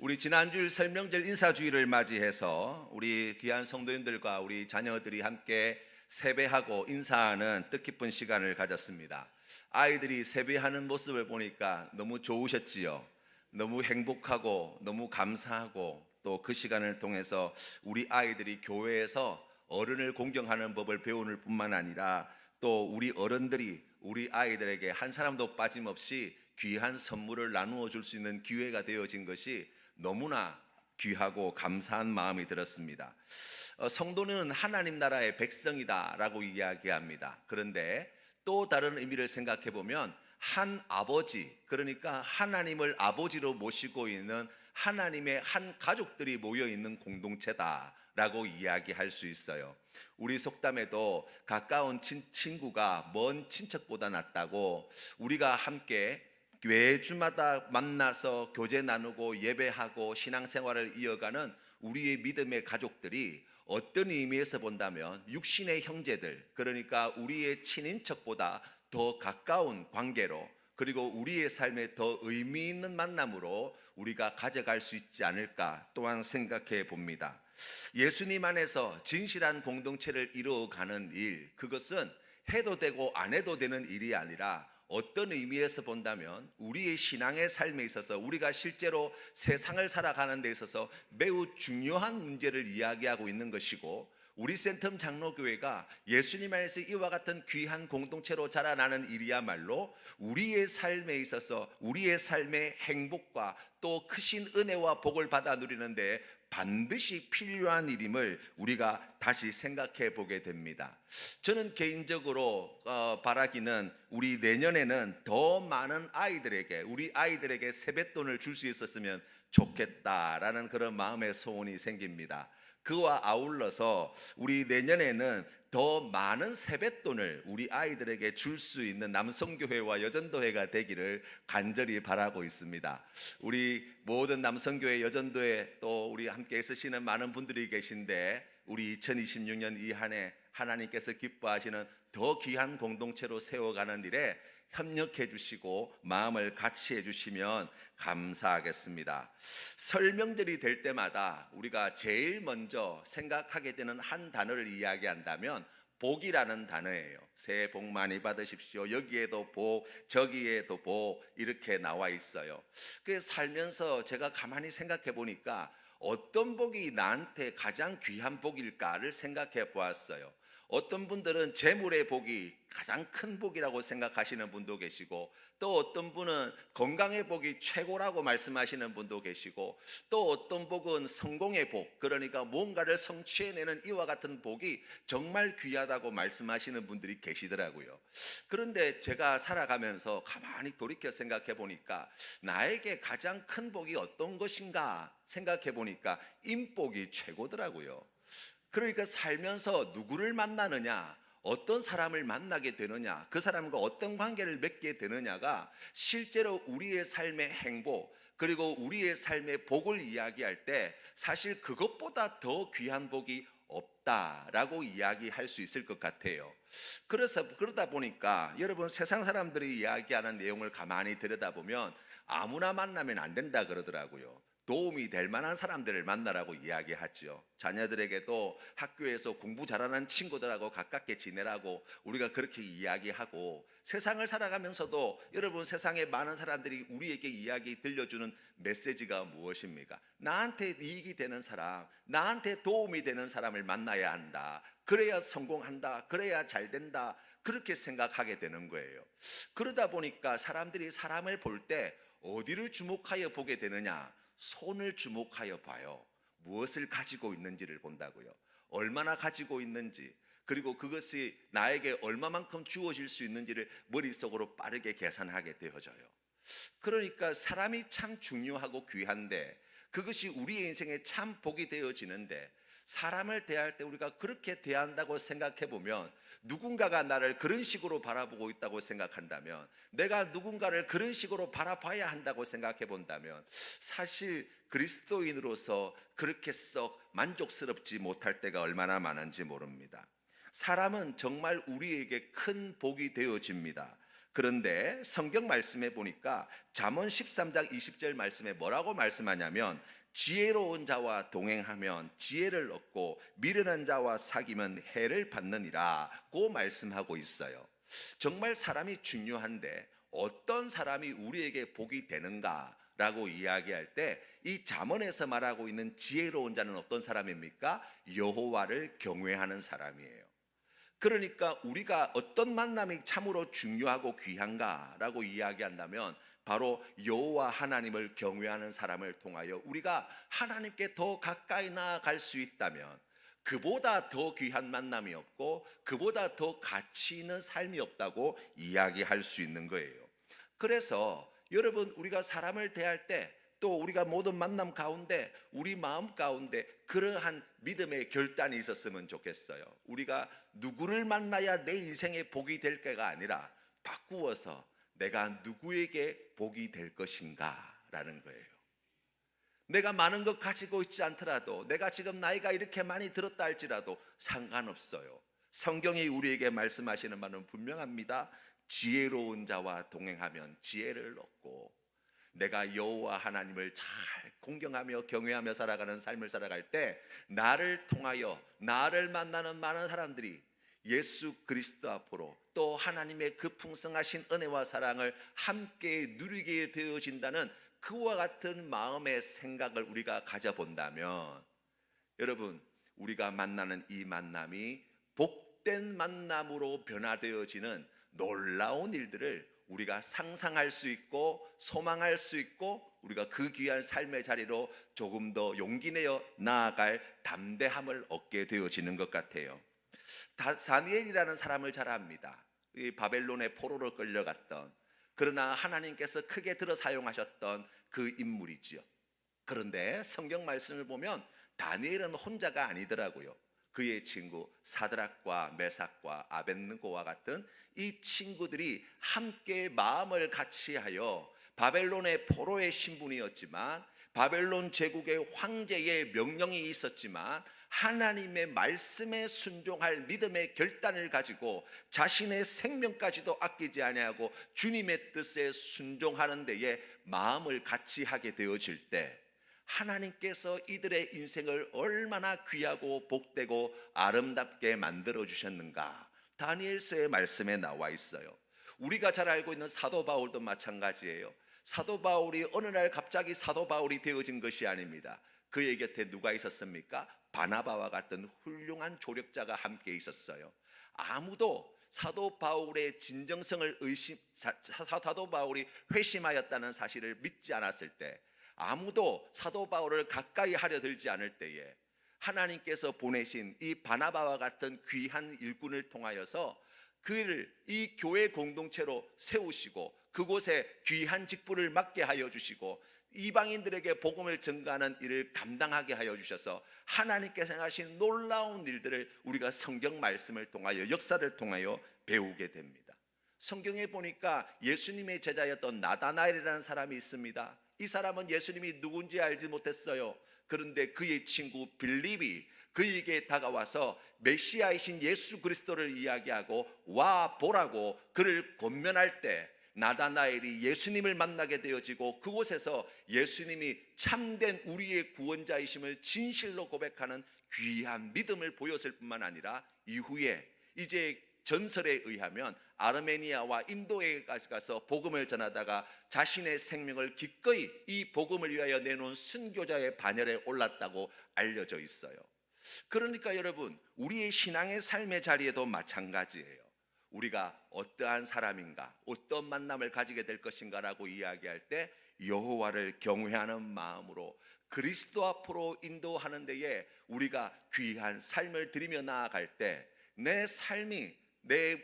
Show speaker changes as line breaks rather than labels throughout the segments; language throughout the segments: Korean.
우리 지난주일 설명절 인사주일을 맞이해서 우리 귀한 성도님들과 우리 자녀들이 함께 세배하고 인사하는 뜻깊은 시간을 가졌습니다. 아이들이 세배하는 모습을 보니까 너무 좋으셨지요. 너무 행복하고 너무 감사하고 또 그 시간을 통해서 우리 아이들이 교회에서 어른을 공경하는 법을 배우는 뿐만 아니라 또 우리 어른들이 우리 아이들에게 한 사람도 빠짐없이 귀한 선물을 나누어 줄 수 있는 기회가 되어진 것이 너무나 귀하고 감사한 마음이 들었습니다. 성도는 하나님 나라의 백성이다라고 이야기합니다. 그런데 또 다른 의미를 생각해 보면 한 아버지, 그러니까 하나님을 아버지로 모시고 있는 하나님의 한 가족들이 모여 있는 공동체다라고 이야기할 수 있어요. 우리 속담에도 가까운 친구가 먼 친척보다 낫다고, 우리가 함께 매주마다 만나서 교제 나누고 예배하고 신앙생활을 이어가는 우리의 믿음의 가족들이 어떤 의미에서 본다면 육신의 형제들, 그러니까 우리의 친인척보다 더 가까운 관계로, 그리고 우리의 삶에 더 의미 있는 만남으로 우리가 가져갈 수 있지 않을까 또한 생각해 봅니다. 예수님 안에서 진실한 공동체를 이루어가는 일, 그것은 해도 되고 안 해도 되는 일이 아니라 어떤 의미에서 본다면 우리의 신앙의 삶에 있어서 우리가 실제로 세상을 살아가는 데 있어서 매우 중요한 문제를 이야기하고 있는 것이고, 우리 센텀 장로교회가 예수님 안에서 이와 같은 귀한 공동체로 자라나는 일이야말로 우리의 삶에 있어서 우리의 삶의 행복과 또 크신 은혜와 복을 받아 누리는데 반드시 필요한 일임을 우리가 다시 생각해 보게 됩니다. 저는 개인적으로 바라기는 우리 내년에는 더 많은 아이들에게, 우리 아이들에게 세뱃돈을 줄 수 있었으면 좋겠다라는 그런 마음의 소원이 생깁니다. 그와 아울러서 우리 내년에는 더 많은 세뱃돈을 우리 아이들에게 줄 수 있는 남성교회와 여전도회가 되기를 간절히 바라고 있습니다. 우리 모든 남성교회, 여전도회 또 우리 함께 있으시는 많은 분들이 계신데, 우리 2026년 이 한 해 하나님께서 기뻐하시는 더 귀한 공동체로 세워가는 일에 협력해 주시고 마음을 같이 해 주시면 감사하겠습니다. 설명절이 될 때마다 우리가 제일 먼저 생각하게 되는 한 단어를 이야기한다면 복이라는 단어예요. 새해 복 많이 받으십시오. 여기에도 복, 저기에도 복, 이렇게 나와 있어요. 그래서 살면서 제가 가만히 생각해 보니까 어떤 복이 나한테 가장 귀한 복일까를 생각해 보았어요. 어떤 분들은 재물의 복이 가장 큰 복이라고 생각하시는 분도 계시고, 또 어떤 분은 건강의 복이 최고라고 말씀하시는 분도 계시고, 또 어떤 복은 성공의 복, 그러니까 뭔가를 성취해내는 이와 같은 복이 정말 귀하다고 말씀하시는 분들이 계시더라고요. 그런데 제가 살아가면서 가만히 돌이켜 생각해 보니까 나에게 가장 큰 복이 어떤 것인가 생각해 보니까 인복이 최고더라고요. 그러니까 살면서 누구를 만나느냐, 어떤 사람을 만나게 되느냐, 그 사람과 어떤 관계를 맺게 되느냐가 실제로 우리의 삶의 행복, 그리고 우리의 삶의 복을 이야기할 때 사실 그것보다 더 귀한 복이 없다라고 이야기할 수 있을 것 같아요. 그러다 보니까 여러분, 세상 사람들이 이야기하는 내용을 가만히 들여다보면 아무나 만나면 안 된다 그러더라고요. 도움이 될 만한 사람들을 만나라고 이야기하죠. 자녀들에게도 학교에서 공부 잘하는 친구들하고 가깝게 지내라고 우리가 그렇게 이야기하고, 세상을 살아가면서도 여러분, 세상에 많은 사람들이 우리에게 이야기 들려주는 메시지가 무엇입니까? 나한테 이익이 되는 사람, 나한테 도움이 되는 사람을 만나야 한다. 그래야 성공한다. 그래야 잘 된다. 그렇게 생각하게 되는 거예요. 그러다 보니까 사람들이 사람을 볼 때 어디를 주목하여 보게 되느냐? 손을 주목하여 봐요. 무엇을 가지고 있는지를 본다고요. 얼마나 가지고 있는지, 그리고 그것이 나에게 얼마만큼 주어질 수 있는지를 머릿속으로 빠르게 계산하게 되어져요. 그러니까 사람이 참 중요하고 귀한데, 그것이 우리의 인생에 참 복이 되어지는데, 사람을 대할 때 우리가 그렇게 대한다고 생각해 보면, 누군가가 나를 그런 식으로 바라보고 있다고 생각한다면, 내가 누군가를 그런 식으로 바라봐야 한다고 생각해 본다면, 사실 그리스도인으로서 그렇게 썩 만족스럽지 못할 때가 얼마나 많은지 모릅니다. 사람은 정말 우리에게 큰 복이 되어집니다. 그런데 성경 말씀에 보니까 잠언 13장 20절 말씀에 뭐라고 말씀하냐면 지혜로운 자와 동행하면 지혜를 얻고 미련한 자와 사귀면 해를 받느니라고 말씀하고 있어요. 정말 사람이 중요한데 어떤 사람이 우리에게 복이 되는가라고 이야기할 때 이 잠언에서 말하고 있는 지혜로운 자는 어떤 사람입니까? 여호와를 경외하는 사람이에요. 그러니까 우리가 어떤 만남이 참으로 중요하고 귀한가라고 이야기한다면 바로 여호와 하나님을 경외하는 사람을 통하여 우리가 하나님께 더 가까이 나아갈 수 있다면 그보다 더 귀한 만남이 없고 그보다 더 가치 있는 삶이 없다고 이야기할 수 있는 거예요. 그래서 여러분, 우리가 사람을 대할 때 또 우리가 모든 만남 가운데 우리 마음 가운데 그러한 믿음의 결단이 있었으면 좋겠어요. 우리가 누구를 만나야 내 인생의 복이 될 게가 아니라 바꾸어서 내가 누구에게 복이 될 것인가 라는 거예요. 내가 많은 것 가지고 있지 않더라도, 내가 지금 나이가 이렇게 많이 들었다 할지라도 상관없어요. 성경이 우리에게 말씀하시는 바는 분명합니다. 지혜로운 자와 동행하면 지혜를 얻고, 내가 여호와 하나님을 잘 공경하며 경외하며 살아가는 삶을 살아갈 때 나를 통하여 나를 만나는 많은 사람들이 예수 그리스도 앞으로 또 하나님의 그 풍성하신 은혜와 사랑을 함께 누리게 되어진다는 그와 같은 마음의 생각을 우리가 가져본다면, 여러분, 우리가 만나는 이 만남이 복된 만남으로 변화되어지는 놀라운 일들을 우리가 상상할 수 있고 소망할 수 있고 우리가 그 귀한 삶의 자리로 조금 더 용기 내어 나아갈 담대함을 얻게 되어지는 것 같아요. 다니엘이라는 사람을 잘 압니다. 이 바벨론의 포로로 끌려갔던, 그러나 하나님께서 크게 들어 사용하셨던 그 인물이지요. 그런데 성경 말씀을 보면 다니엘은 혼자가 아니더라고요. 그의 친구 사드락과 메삭과 아벳느고와 같은 이 친구들이 함께 마음을 같이하여 바벨론의 포로의 신분이었지만, 바벨론 제국의 황제의 명령이 있었지만 하나님의 말씀에 순종할 믿음의 결단을 가지고 자신의 생명까지도 아끼지 아니하고 주님의 뜻에 순종하는 데에 마음을 같이 하게 되어질 때 하나님께서 이들의 인생을 얼마나 귀하고 복되고 아름답게 만들어 주셨는가, 다니엘서의 말씀에 나와 있어요. 우리가 잘 알고 있는 사도 바울도 마찬가지예요. 사도 바울이 어느 날 갑자기 사도 바울이 되어진 것이 아닙니다. 그의 곁에 누가 있었습니까? 바나바와 같은 훌륭한 조력자가 함께 있었어요. 아무도 사도 바울의 진정성을 사도 바울이 회심하였다는 사실을 믿지 않았을 때, 아무도 사도 바울을 가까이 하려 들지 않을 때에 하나님께서 보내신 이 바나바와 같은 귀한 일꾼을 통하여서 그를 이 교회 공동체로 세우시고 그곳에 귀한 직분을 맡게 하여 주시고 이방인들에게 복음을 전가하는 일을 감당하게 하여 주셔서 하나님께서 행하신 놀라운 일들을 우리가 성경 말씀을 통하여, 역사를 통하여 배우게 됩니다. 성경에 보니까 예수님의 제자였던 나다나엘이라는 사람이 있습니다. 이 사람은 예수님이 누군지 알지 못했어요. 그런데 그의 친구 빌립이 그에게 다가와서 메시아이신 예수 그리스도를 이야기하고 와 보라고 그를 권면할 때 나다나엘이 예수님을 만나게 되어지고 그곳에서 예수님이 참된 우리의 구원자이심을 진실로 고백하는 귀한 믿음을 보였을 뿐만 아니라 이후에 이제 전설에 의하면 아르메니아와 인도에 가서 복음을 전하다가 자신의 생명을 기꺼이 이 복음을 위하여 내놓은 순교자의 반열에 올랐다고 알려져 있어요. 그러니까 여러분, 우리의 신앙의 삶의 자리에도 마찬가지예요. 우리가 어떠한 사람인가, 어떤 만남을 가지게 될 것인가라고 이야기할 때 여호와를 경외하는 마음으로 그리스도 앞으로 인도하는 데에 우리가 귀한 삶을 드리며 나아갈 때 내 삶이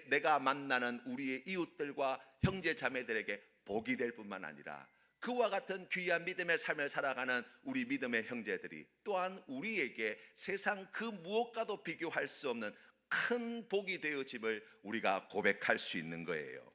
내가 만나는 우리의 이웃들과 형제 자매들에게 복이 될 뿐만 아니라 그와 같은 귀한 믿음의 삶을 살아가는 우리 믿음의 형제들이 또한 우리에게 세상 그 무엇과도 비교할 수 없는 큰 복이 되어짐을 우리가 고백할 수 있는 거예요.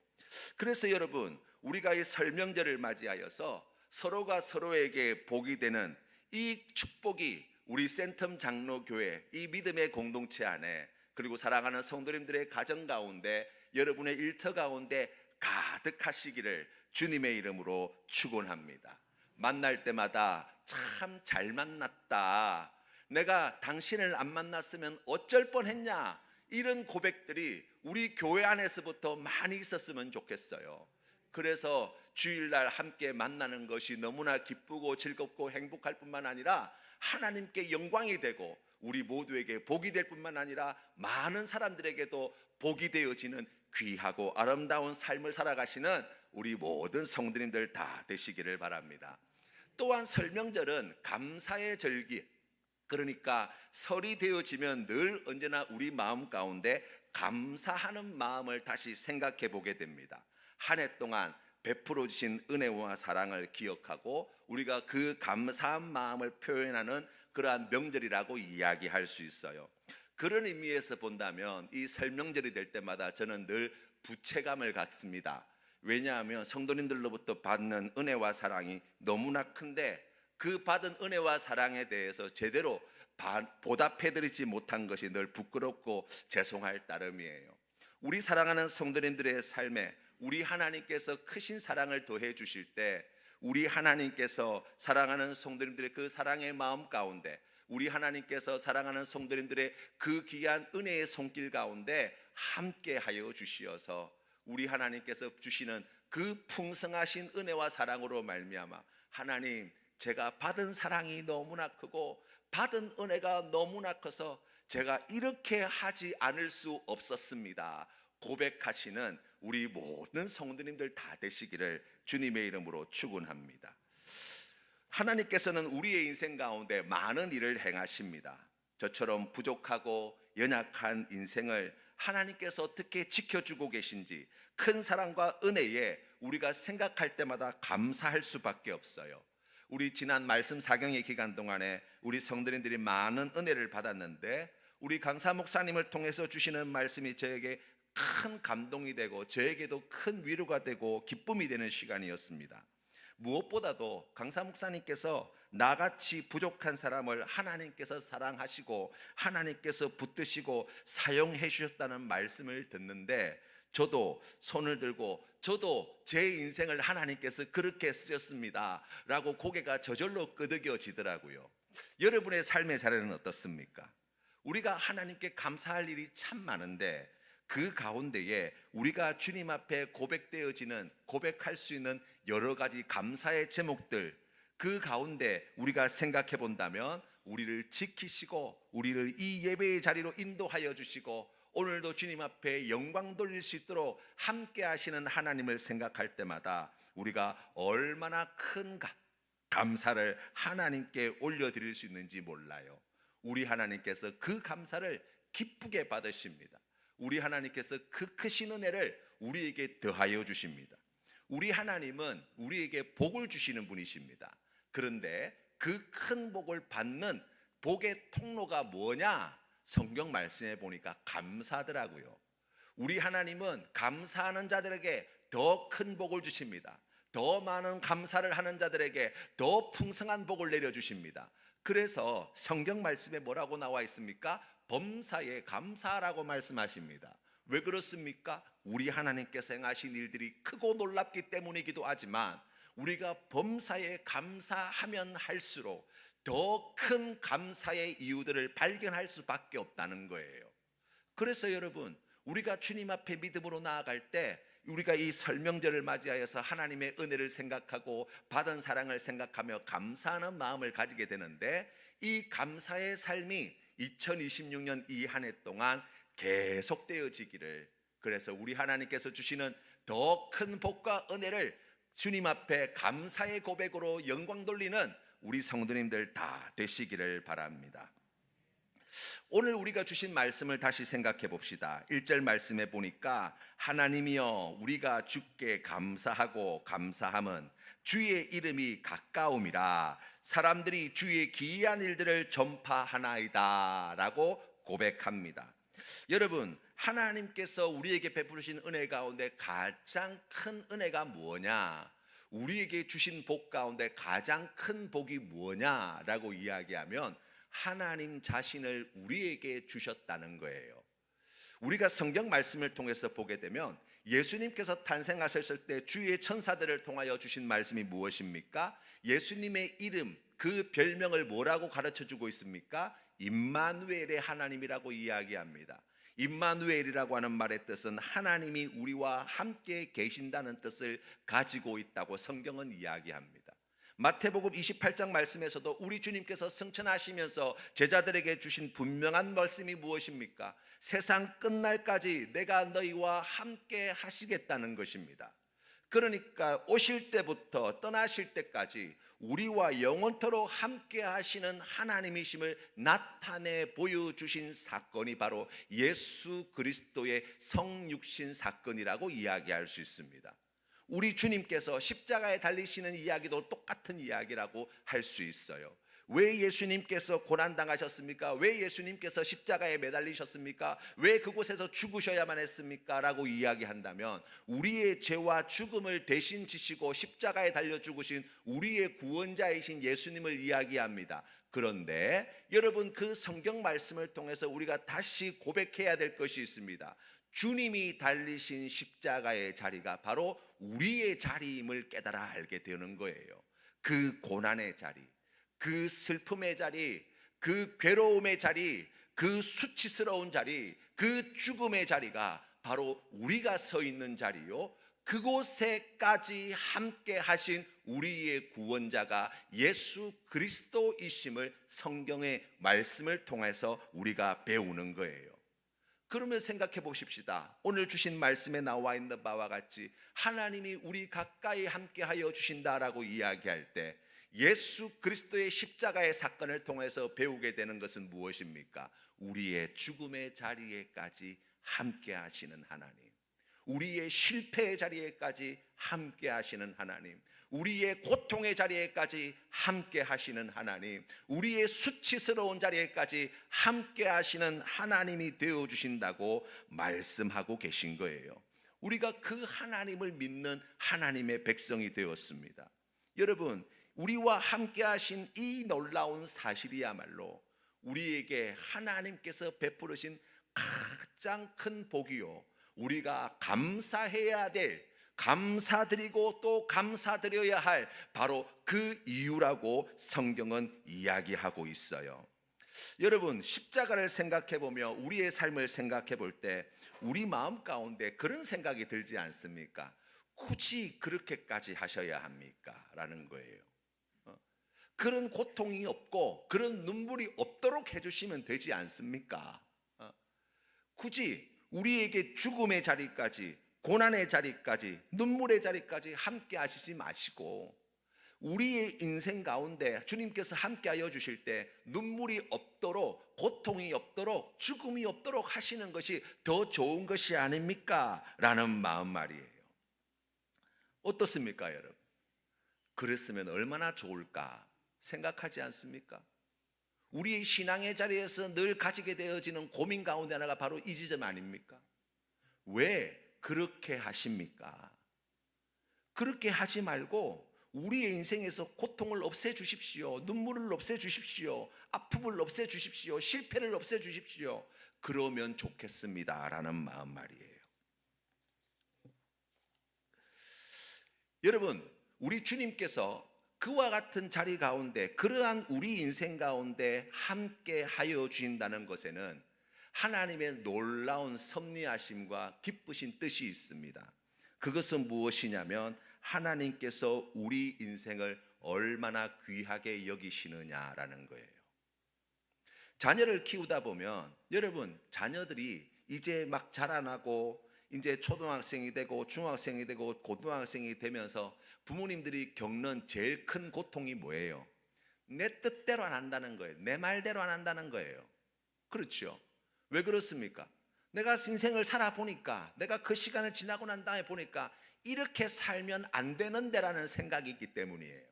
그래서 여러분, 우리가 이 설명절을 맞이하여서 서로가 서로에게 복이 되는 이 축복이 우리 센텀 장로교회 이 믿음의 공동체 안에, 그리고 사랑하는 성도님들의 가정 가운데, 여러분의 일터 가운데 가득하시기를 주님의 이름으로 축원합니다. 만날 때마다 참 잘 만났다, 내가 당신을 안 만났으면 어쩔 뻔했냐, 이런 고백들이 우리 교회 안에서부터 많이 있었으면 좋겠어요. 그래서 주일날 함께 만나는 것이 너무나 기쁘고 즐겁고 행복할 뿐만 아니라 하나님께 영광이 되고 우리 모두에게 복이 될 뿐만 아니라 많은 사람들에게도 복이 되어지는 귀하고 아름다운 삶을 살아가시는 우리 모든 성도님들 다 되시기를 바랍니다. 또한 설명절은 감사의 절기, 그러니까 설이 되어지면 늘 언제나 우리 마음 가운데 감사하는 마음을 다시 생각해 보게 됩니다. 한 해 동안 베풀어 주신 은혜와 사랑을 기억하고 우리가 그 감사한 마음을 표현하는 그러한 명절이라고 이야기할 수 있어요. 그런 의미에서 본다면 이 설명절이 될 때마다 저는 늘 부채감을 갖습니다. 왜냐하면 성도님들로부터 받는 은혜와 사랑이 너무나 큰데 그 받은 은혜와 사랑에 대해서 제대로 보답해드리지 못한 것이 늘 부끄럽고 죄송할 따름이에요. 우리 사랑하는 성도님들의 삶에 우리 하나님께서 크신 사랑을 더해 주실 때 우리 하나님께서 사랑하는 성도님들의 그 사랑의 마음 가운데 우리 하나님께서 사랑하는 성도님들의 그 귀한 은혜의 손길 가운데 함께 하여 주시어서 우리 하나님께서 주시는 그 풍성하신 은혜와 사랑으로 말미암아 하나님, 제가 받은 사랑이 너무나 크고 받은 은혜가 너무나 커서 제가 이렇게 하지 않을 수 없었습니다 고백하시는 우리 모든 성도님들 다 되시기를 주님의 이름으로 축원합니다. 하나님께서는 우리의 인생 가운데 많은 일을 행하십니다. 저처럼 부족하고 연약한 인생을 하나님께서 어떻게 지켜주고 계신지 큰 사랑과 은혜에 우리가 생각할 때마다 감사할 수밖에 없어요. 우리 지난 말씀 사경의 기간 동안에 우리 성도님들이 많은 은혜를 받았는데 우리 강사 목사님을 통해서 주시는 말씀이 저에게 큰 감동이 되고 저에게도 큰 위로가 되고 기쁨이 되는 시간이었습니다. 무엇보다도 강사 목사님께서 나같이 부족한 사람을 하나님께서 사랑하시고 하나님께서 붙드시고 사용해 주셨다는 말씀을 듣는데 저도 손을 들고 저도 제 인생을 하나님께서 그렇게 쓰셨습니다 라고 고개가 저절로 끄덕여지더라고요. 여러분의 삶의 자리는 어떻습니까? 우리가 하나님께 감사할 일이 참 많은데 그 가운데에 우리가 주님 앞에 고백할 수 있는 여러 가지 감사의 제목들, 그 가운데 우리가 생각해 본다면 우리를 지키시고 우리를 이 예배의 자리로 인도하여 주시고 오늘도 주님 앞에 영광 돌릴 수 있도록 함께 하시는 하나님을 생각할 때마다 우리가 얼마나 큰 감사를 하나님께 올려드릴 수 있는지 몰라요. 우리 하나님께서 그 감사를 기쁘게 받으십니다. 우리 하나님께서 그 크신 은혜를 우리에게 더하여 주십니다. 우리 하나님은 우리에게 복을 주시는 분이십니다. 그런데 그 큰 복을 받는 복의 통로가 뭐냐? 성경 말씀에 보니까 감사더라고요. 우리 하나님은 감사하는 자들에게 더 큰 복을 주십니다. 더 많은 감사를 하는 자들에게 더 풍성한 복을 내려주십니다. 그래서 성경 말씀에 뭐라고 나와 있습니까? 범사에 감사라고 말씀하십니다. 왜 그렇습니까? 우리 하나님께서 행하신 일들이 크고 놀랍기 때문이기도 하지만 우리가 범사에 감사하면 할수록 더 큰 감사의 이유들을 발견할 수밖에 없다는 거예요. 그래서 여러분, 우리가 주님 앞에 믿음으로 나아갈 때 우리가 이 설명절을 맞이하여서 하나님의 은혜를 생각하고 받은 사랑을 생각하며 감사하는 마음을 가지게 되는데 이 감사의 삶이 2026년 이 한 해 동안 계속되어지기를, 그래서 우리 하나님께서 주시는 더 큰 복과 은혜를 주님 앞에 감사의 고백으로 영광 돌리는 우리 성도님들 다 되시기를 바랍니다. 오늘 우리가 주신 말씀을 다시 생각해 봅시다. 1절 말씀에 보니까 하나님이여 우리가 주께 감사하고 감사함은 주의 이름이 가까움이라 사람들이 주의 기이한 일들을 전파하나이다 라고 고백합니다. 여러분, 하나님께서 우리에게 베푸신 은혜 가운데 가장 큰 은혜가 뭐냐? 우리에게 주신 복 가운데 가장 큰 복이 뭐냐라고 이야기하면 하나님 자신을 우리에게 주셨다는 거예요. 우리가 성경 말씀을 통해서 보게 되면 예수님께서 탄생하셨을 때 주의 천사들을 통하여 주신 말씀이 무엇입니까? 예수님의 이름, 그 별명을 뭐라고 가르쳐주고 있습니까? 임마누엘의 하나님이라고 이야기합니다. 임마누엘이라고 하는 말의 뜻은 하나님이 우리와 함께 계신다는 뜻을 가지고 있다고 성경은 이야기합니다. 마태복음 28장 말씀에서도 우리 주님께서 승천하시면서 제자들에게 주신 분명한 말씀이 무엇입니까? 세상 끝날까지 내가 너희와 함께 하시겠다는 것입니다. 그러니까 오실 때부터 떠나실 때까지 우리와 영원토록 함께 하시는 하나님이심을 나타내 보여주신 사건이 바로 예수 그리스도의 성육신 사건이라고 이야기할 수 있습니다. 우리 주님께서 십자가에 달리시는 이야기도 똑같은 이야기라고 할 수 있어요. 왜 예수님께서 고난당하셨습니까? 왜 예수님께서 십자가에 매달리셨습니까? 왜 그곳에서 죽으셔야만 했습니까? 라고 이야기한다면 우리의 죄와 죽음을 대신 지시고 십자가에 달려 죽으신 우리의 구원자이신 예수님을 이야기합니다. 그런데 여러분, 그 성경 말씀을 통해서 우리가 다시 고백해야 될 것이 있습니다. 주님이 달리신 십자가의 자리가 바로 우리의 자리임을 깨달아 알게 되는 거예요. 그 고난의 자리, 그 슬픔의 자리, 그 괴로움의 자리, 그 수치스러운 자리, 그 죽음의 자리가 바로 우리가 서 있는 자리요, 그곳에까지 함께 하신 우리의 구원자가 예수 그리스도이심을 성경의 말씀을 통해서 우리가 배우는 거예요. 그러면 생각해 보십시다. 오늘 주신 말씀에 나와 있는 바와 같이 하나님이 우리 가까이 함께하여 주신다라고 이야기할 때 예수 그리스도의 십자가의 사건을 통해서 배우게 되는 것은 무엇입니까? 우리의 죽음의 자리에까지 함께하시는 하나님, 우리의 실패의 자리에까지 함께하시는 하나님, 우리의 고통의 자리에까지 함께 하시는 하나님, 우리의 수치스러운 자리에까지 함께 하시는 하나님이 되어주신다고 말씀하고 계신 거예요. 우리가 그 하나님을 믿는 하나님의 백성이 되었습니다. 여러분, 우리와 함께 하신 이 놀라운 사실이야말로 우리에게 하나님께서 베푸르신 가장 큰 복이요, 우리가 감사해야 될, 감사드리고 또 감사드려야 할 바로 그 이유라고 성경은 이야기하고 있어요. 여러분, 십자가를 생각해 보며 우리의 삶을 생각해 볼 때 우리 마음 가운데 그런 생각이 들지 않습니까? 굳이 그렇게까지 하셔야 합니까? 라는 거예요. 그런 고통이 없고 그런 눈물이 없도록 해주시면 되지 않습니까? 굳이 우리에게 죽음의 자리까지, 고난의 자리까지, 눈물의 자리까지 함께 하시지 마시고 우리의 인생 가운데 주님께서 함께 하여 주실 때 눈물이 없도록, 고통이 없도록, 죽음이 없도록 하시는 것이 더 좋은 것이 아닙니까? 라는 마음 말이에요. 어떻습니까, 여러분? 그랬으면 얼마나 좋을까 생각하지 않습니까? 우리의 신앙의 자리에서 늘 가지게 되어지는 고민 가운데 하나가 바로 이 지점 아닙니까? 왜 그렇게 하십니까? 그렇게 하지 말고 우리의 인생에서 고통을 없애 주십시오. 눈물을 없애 주십시오. 아픔을 없애 주십시오. 실패를 없애 주십시오. 그러면 좋겠습니다 라는 마음 말이에요. 여러분, 우리 주님께서 그와 같은 자리 가운데, 그러한 우리 인생 가운데 함께 하여 주신다는 것에는 하나님의 놀라운 섭리하심과 기쁘신 뜻이 있습니다. 그것은 무엇이냐면 하나님께서 우리 인생을 얼마나 귀하게 여기시느냐라는 거예요. 자녀를 키우다 보면 여러분, 자녀들이 이제 막 자라나고 이제 초등학생이 되고 중학생이 되고 고등학생이 되면서 부모님들이 겪는 제일 큰 고통이 뭐예요? 내 뜻대로 안 한다는 거예요. 내 말대로 안 한다는 거예요. 그렇죠? 왜 그렇습니까? 내가 인생을 살아보니까, 내가 그 시간을 지나고 난 다음에 보니까 이렇게 살면 안 되는데라는 생각이 있기 때문이에요.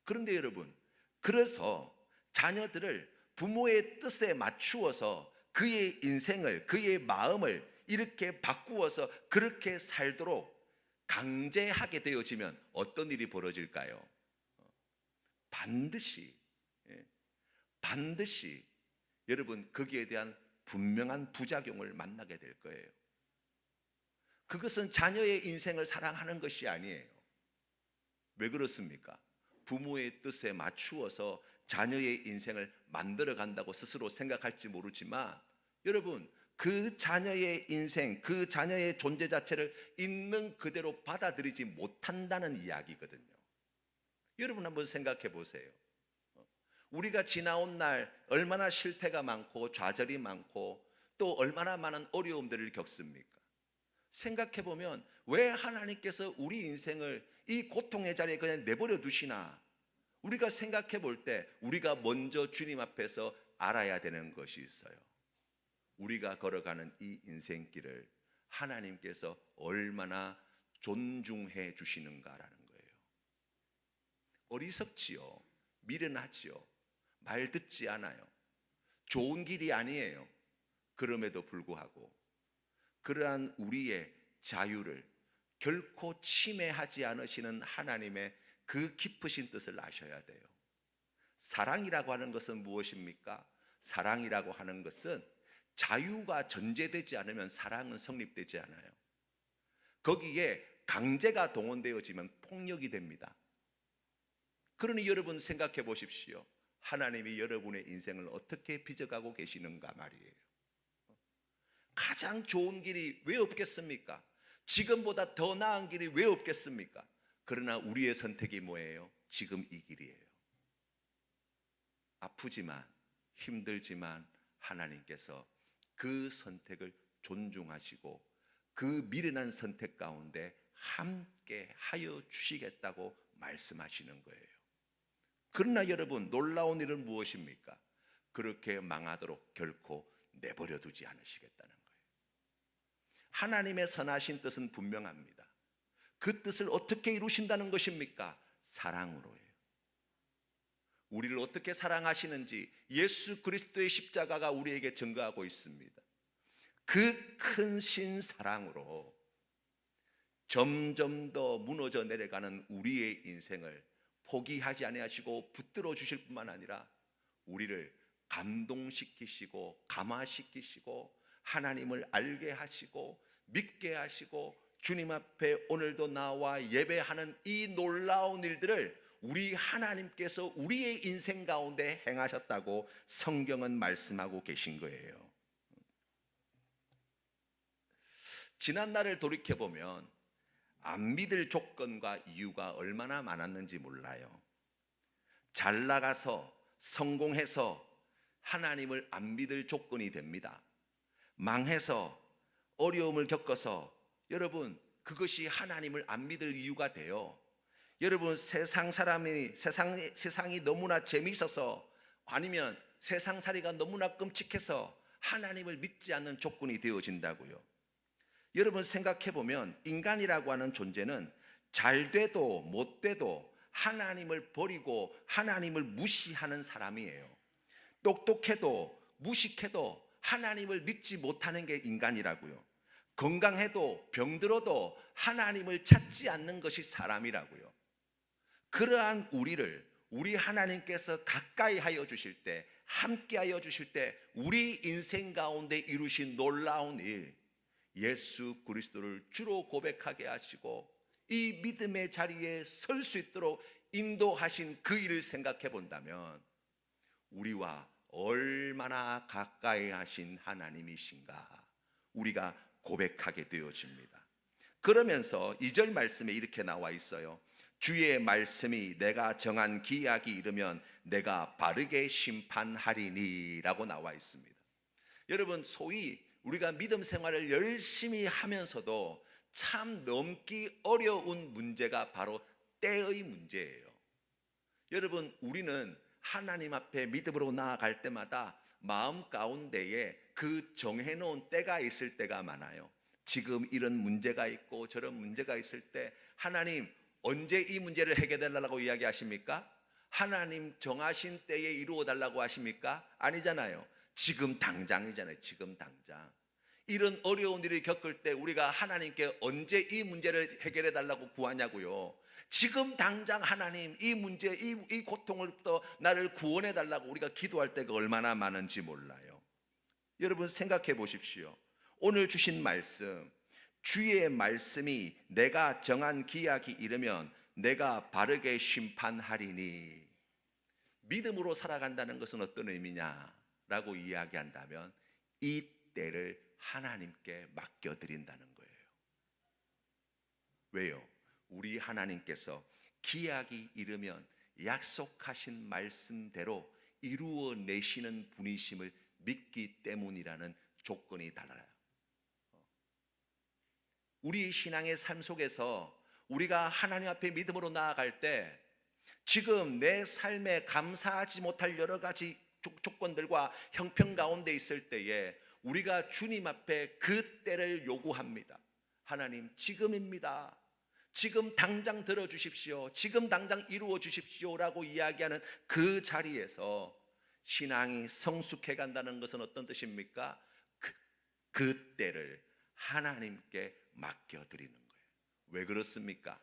그런데 여러분, 그래서 자녀들을 부모의 뜻에 맞추어서 그의 인생을, 그의 마음을 이렇게 바꾸어서 그렇게 살도록 강제하게 되어지면 어떤 일이 벌어질까요? 반드시 여러분, 거기에 대한 분명한 부작용을 만나게 될 거예요. 그것은 자녀의 인생을 사랑하는 것이 아니에요. 왜 그렇습니까? 부모의 뜻에 맞추어서 자녀의 인생을 만들어 간다고 스스로 생각할지 모르지만, 여러분, 그 자녀의 인생, 그 자녀의 존재 자체를 있는 그대로 받아들이지 못한다는 이야기거든요. 여러분 한번 생각해 보세요. 우리가 지나온 날 얼마나 실패가 많고 좌절이 많고 또 얼마나 많은 어려움들을 겪습니까? 생각해 보면 왜 하나님께서 우리 인생을 이 고통의 자리에 그냥 내버려 두시나? 우리가 생각해 볼 때 우리가 먼저 주님 앞에서 알아야 되는 것이 있어요. 우리가 걸어가는 이 인생길을 하나님께서 얼마나 존중해 주시는가라는 거예요. 어리석지요. 미련하지요. 말 듣지 않아요. 좋은 길이 아니에요. 그럼에도 불구하고 그러한 우리의 자유를 결코 침해하지 않으시는 하나님의 그 깊으신 뜻을 아셔야 돼요. 사랑이라고 하는 것은 무엇입니까? 사랑이라고 하는 것은 자유가 전제되지 않으면 사랑은 성립되지 않아요. 거기에 강제가 동원되어지면 폭력이 됩니다. 그러니 여러분 생각해 보십시오. 하나님이 여러분의 인생을 어떻게 빚어가고 계시는가 말이에요. 가장 좋은 길이 왜 없겠습니까? 지금보다 더 나은 길이 왜 없겠습니까? 그러나 우리의 선택이 뭐예요? 지금 이 길이에요. 아프지만 힘들지만 하나님께서 그 선택을 존중하시고 그 미련한 선택 가운데 함께 하여 주시겠다고 말씀하시는 거예요. 그러나 여러분, 놀라운 일은 무엇입니까? 그렇게 망하도록 결코 내버려 두지 않으시겠다는 거예요. 하나님의 선하신 뜻은 분명합니다. 그 뜻을 어떻게 이루신다는 것입니까? 사랑으로예요. 우리를 어떻게 사랑하시는지 예수 그리스도의 십자가가 우리에게 증거하고 있습니다. 그 크신 사랑으로 점점 더 무너져 내려가는 우리의 인생을 포기하지 아니하시고 붙들어 주실 뿐만 아니라 우리를 감동시키시고 감화시키시고 하나님을 알게 하시고 믿게 하시고 주님 앞에 오늘도 나와 예배하는 이 놀라운 일들을 우리 하나님께서 우리의 인생 가운데 행하셨다고 성경은 말씀하고 계신 거예요. 지난 날을 돌이켜보면 안 믿을 조건과 이유가 얼마나 많았는지 몰라요. 잘 나가서 성공해서 하나님을 안 믿을 조건이 됩니다. 망해서 어려움을 겪어서 여러분 그것이 하나님을 안 믿을 이유가 돼요. 여러분 세상이 너무나 재미있어서 아니면 세상살이가 너무나 끔찍해서 하나님을 믿지 않는 조건이 되어진다고요. 여러분 생각해 보면 인간이라고 하는 존재는 잘 돼도 못 돼도 하나님을 버리고 하나님을 무시하는 사람이에요. 똑똑해도 무식해도 하나님을 믿지 못하는 게 인간이라고요. 건강해도 병들어도 하나님을 찾지 않는 것이 사람이라고요. 그러한 우리 하나님께서 가까이 하여 주실 때, 함께 하여 주실 때 우리 인생 가운데 이루신 놀라운 일, 예수 그리스도를 주로 고백하게 하시고 이 믿음의 자리에 설 수 있도록 인도하신 그 일을 생각해 본다면 우리와 얼마나 가까이 하신 하나님이신가 우리가 고백하게 되어집니다. 그러면서 2절 말씀에 이렇게 나와 있어요. 주의 말씀이 내가 정한 기약이 이르면 내가 바르게 심판하리니 라고 나와 있습니다. 여러분 소위 우리가 믿음 생활을 열심히 하면서도 참 넘기 어려운 문제가 바로 때의 문제예요. 여러분 우리는 하나님 앞에 믿음으로 나아갈 때마다 마음 가운데에 그 정해놓은 때가 있을 때가 많아요. 지금 이런 문제가 있고 저런 문제가 있을 때 하나님 언제 이 문제를 해결해달라고 이야기하십니까? 하나님 정하신 때에 이루어 달라고 하십니까? 아니잖아요. 지금 당장이잖아요. 지금 당장. 이런 어려운 일을 겪을 때 우리가 하나님께 언제 이 문제를 해결해 달라고 구하냐고요. 지금 당장 하나님 이 문제 이 고통으로부터 나를 구원해 달라고 우리가 기도할 때가 얼마나 많은지 몰라요. 여러분 생각해 보십시오. 오늘 주신 말씀 주의 말씀이 내가 정한 기약이 이르면 내가 바르게 심판하리니. 믿음으로 살아간다는 것은 어떤 의미냐라고 이야기한다면 이 때를 하나님께 맡겨드린다는 거예요. 왜요? 우리 하나님께서 기약이 이르면 약속하신 말씀대로 이루어내시는 분이심을 믿기 때문이라는 조건이 달라요. 우리 신앙의 삶 속에서 우리가 하나님 앞에 믿음으로 나아갈 때 지금 내 삶에 감사하지 못할 여러 가지 조건들과 형편 가운데 있을 때에 우리가 주님 앞에 그 때를 요구합니다. 하나님, 지금입니다. 지금 당장 들어주십시오. 지금 당장 이루어 주십시오라고 이야기하는 그 자리에서 신앙이 성숙해 간다는 것은 어떤 뜻입니까? 그 때를 하나님께 맡겨드리는 거예요. 왜 그렇습니까?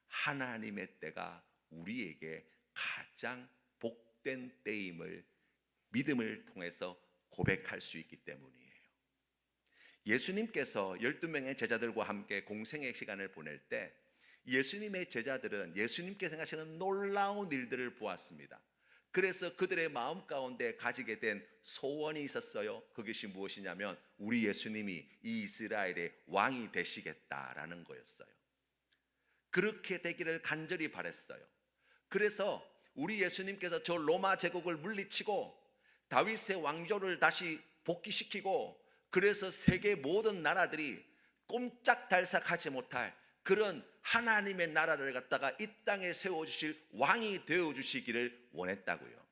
하나님의 때가 우리에게 가장 복된 때임을 믿음을 통해서 고백할 수 있기 때문이에요. 예수님께서 12명의 제자들과 함께 공생의 시간을 보낼 때 예수님의 제자들은 예수님께서 행하시는 놀라운 일들을 보았습니다. 그래서 그들의 마음 가운데 가지게 된 소원이 있었어요. 그것이 무엇이냐면 우리 예수님이 이 이스라엘의 왕이 되시겠다라는 거였어요. 그렇게 되기를 간절히 바랬어요. 그래서 우리 예수님께서 저 로마 제국을 물리치고 다윗의 왕조를 다시 복귀시키고 그래서 세계 모든 나라들이 꼼짝달싹하지 못할 그런 하나님의 나라를 갖다가 이 땅에 세워주실 왕이 되어주시기를 원했다고요.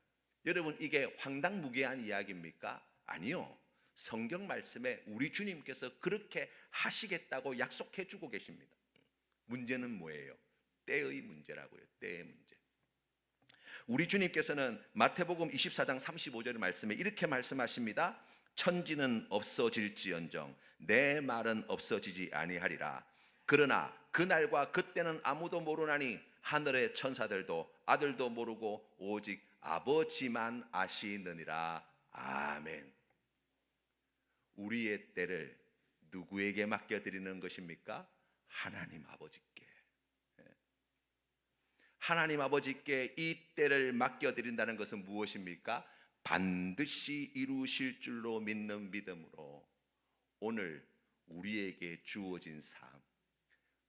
여러분, 이게 황당무계한 이야기입니까? 아니요. 성경 말씀에 우리 주님께서 그렇게 하시겠다고 약속해주고 계십니다. 문제는 뭐예요? 때의 문제라고요. 때의 문제. 우리 주님께서는 마태복음 24장 35절 말씀에 이렇게 말씀하십니다. 천지는 없어질지언정 내 말은 없어지지 아니하리라. 그러나 그날과 그때는 아무도 모르나니 하늘의 천사들도 아들도 모르고 오직 아버지만 아시느니라. 아멘. 우리의 때를 누구에게 맡겨드리는 것입니까? 하나님 아버지께. 하나님 아버지께 이 때를 맡겨드린다는 것은 무엇입니까? 반드시 이루실 줄로 믿는 믿음으로 오늘 우리에게 주어진 삶,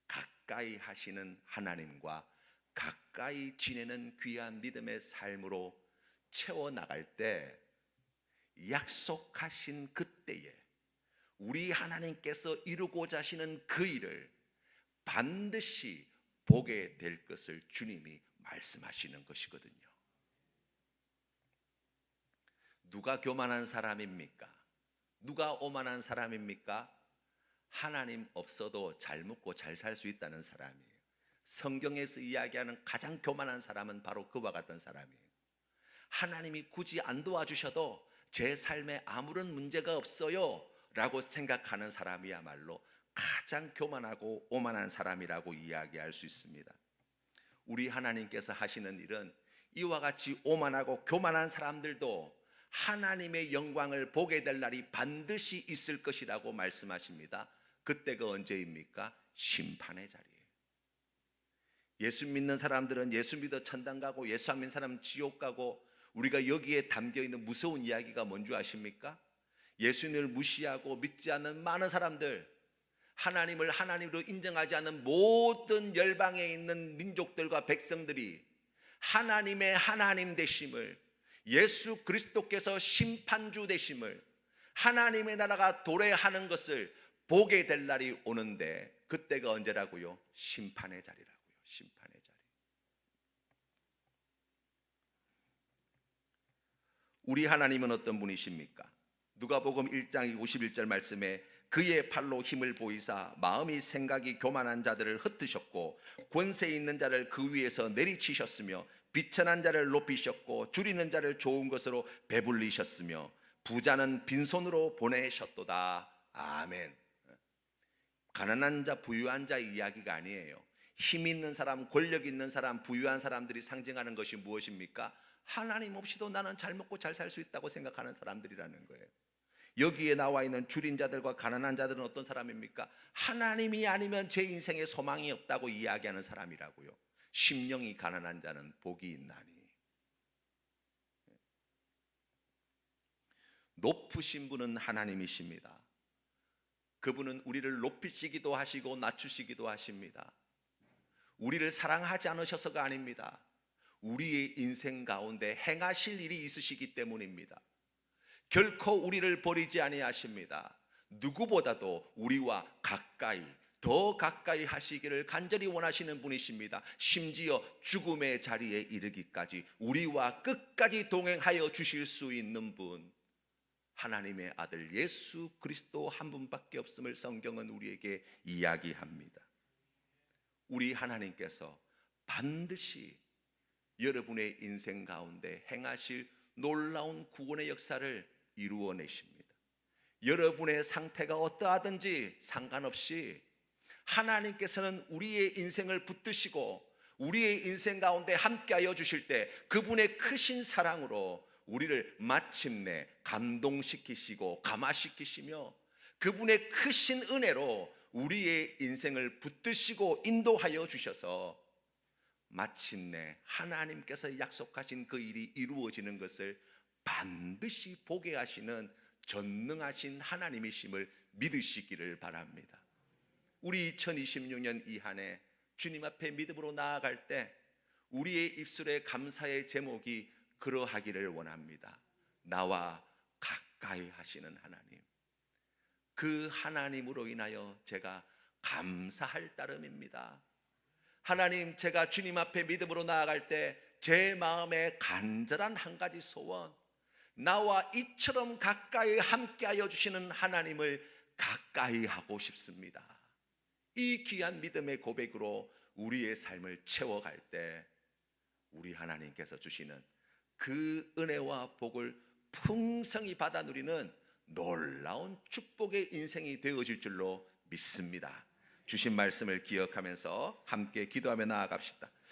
가까이 하시는 하나님과 가까이 지내는 귀한 믿음의 삶으로 채워나갈 때 약속하신 그때에 우리 하나님께서 이루고자 하시는 그 일을 반드시 보게 될 것을 주님이 말씀하시는 것이거든요. 누가 교만한 사람입니까? 누가 오만한 사람입니까? 하나님 없어도 잘 먹고 잘 살 수 있다는 사람이에요. 성경에서 이야기하는 가장 교만한 사람은 바로 그와 같은 사람이에요. 하나님이 굳이 안 도와주셔도 제 삶에 아무런 문제가 없어요 라고 생각하는 사람이야말로 가장 교만하고 오만한 사람이라고 이야기할 수 있습니다. 우리 하나님께서 하시는 일은 이와 같이 오만하고 교만한 사람들도 하나님의 영광을 보게 될 날이 반드시 있을 것이라고 말씀하십니다. 그때가 언제입니까? 심판의 자리예요. 예수 믿는 사람들은 예수 믿어 천당 가고 예수 안 믿는 사람은 지옥 가고, 우리가 여기에 담겨있는 무서운 이야기가 뭔지 아십니까? 예수님을 무시하고 믿지 않는 많은 사람들, 하나님을 하나님으로 인정하지 않는 모든 열방에 있는 민족들과 백성들이 하나님의 하나님 되심을, 예수 그리스도께서 심판주 되심을, 하나님의 나라가 도래하는 것을 보게 될 날이 오는데, 그때가 언제라고요? 심판의 자리라고요. 심판의 자리. 우리 하나님은 어떤 분이십니까? 누가복음 1장 51절 말씀에 그의 팔로 힘을 보이사 마음이 생각이 교만한 자들을 흩으셨고 권세 있는 자를 그 위에서 내리치셨으며 비천한 자를 높이셨고 줄이는 자를 좋은 것으로 배불리셨으며 부자는 빈손으로 보내셨도다. 아멘. 가난한 자 부유한 자의 이야기가 아니에요. 힘 있는 사람, 권력 있는 사람, 부유한 사람들이 상징하는 것이 무엇입니까? 하나님 없이도 나는 잘 먹고 잘 살 수 있다고 생각하는 사람들이라는 거예요. 여기에 나와 있는 줄인 자들과 가난한 자들은 어떤 사람입니까? 하나님이 아니면 제 인생에 소망이 없다고 이야기하는 사람이라고요. 심령이 가난한 자는 복이 있나니. 높으신 분은 하나님이십니다. 그분은 우리를 높이시기도 하시고 낮추시기도 하십니다. 우리를 사랑하지 않으셔서가 아닙니다. 우리의 인생 가운데 행하실 일이 있으시기 때문입니다. 결코 우리를 버리지 아니하십니다. 누구보다도 우리와 가까이, 더 가까이 하시기를 간절히 원하시는 분이십니다. 심지어 죽음의 자리에 이르기까지 우리와 끝까지 동행하여 주실 수 있는 분, 하나님의 아들 예수 그리스도 한 분밖에 없음을 성경은 우리에게 이야기합니다. 우리 하나님께서 반드시 여러분의 인생 가운데 행하실 놀라운 구원의 역사를 이루어내십니다. 여러분의 상태가 어떠하든지 상관없이 하나님께서는 우리의 인생을 붙드시고 우리의 인생 가운데 함께하여 주실 때 그분의 크신 사랑으로 우리를 마침내 감동시키시고 감화시키시며 그분의 크신 은혜로 우리의 인생을 붙드시고 인도하여 주셔서 마침내 하나님께서 약속하신 그 일이 이루어지는 것을 반드시 보게 하시는 전능하신 하나님이심을 믿으시기를 바랍니다. 우리 2026년 이 한 해 주님 앞에 믿음으로 나아갈 때 우리의 입술에 감사의 제목이 그러하기를 원합니다. 나와 가까이 하시는 하나님, 그 하나님으로 인하여 제가 감사할 따름입니다. 하나님, 제가 주님 앞에 믿음으로 나아갈 때 제 마음에 간절한 한 가지 소원, 나와 이처럼 가까이 함께하여 주시는 하나님을 가까이 하고 싶습니다. 이 귀한 믿음의 고백으로 우리의 삶을 채워갈 때 우리 하나님께서 주시는 그 은혜와 복을 풍성히 받아 누리는 놀라운 축복의 인생이 되어질 줄로 믿습니다. 주신 말씀을 기억하면서 함께 기도하며 나아갑시다.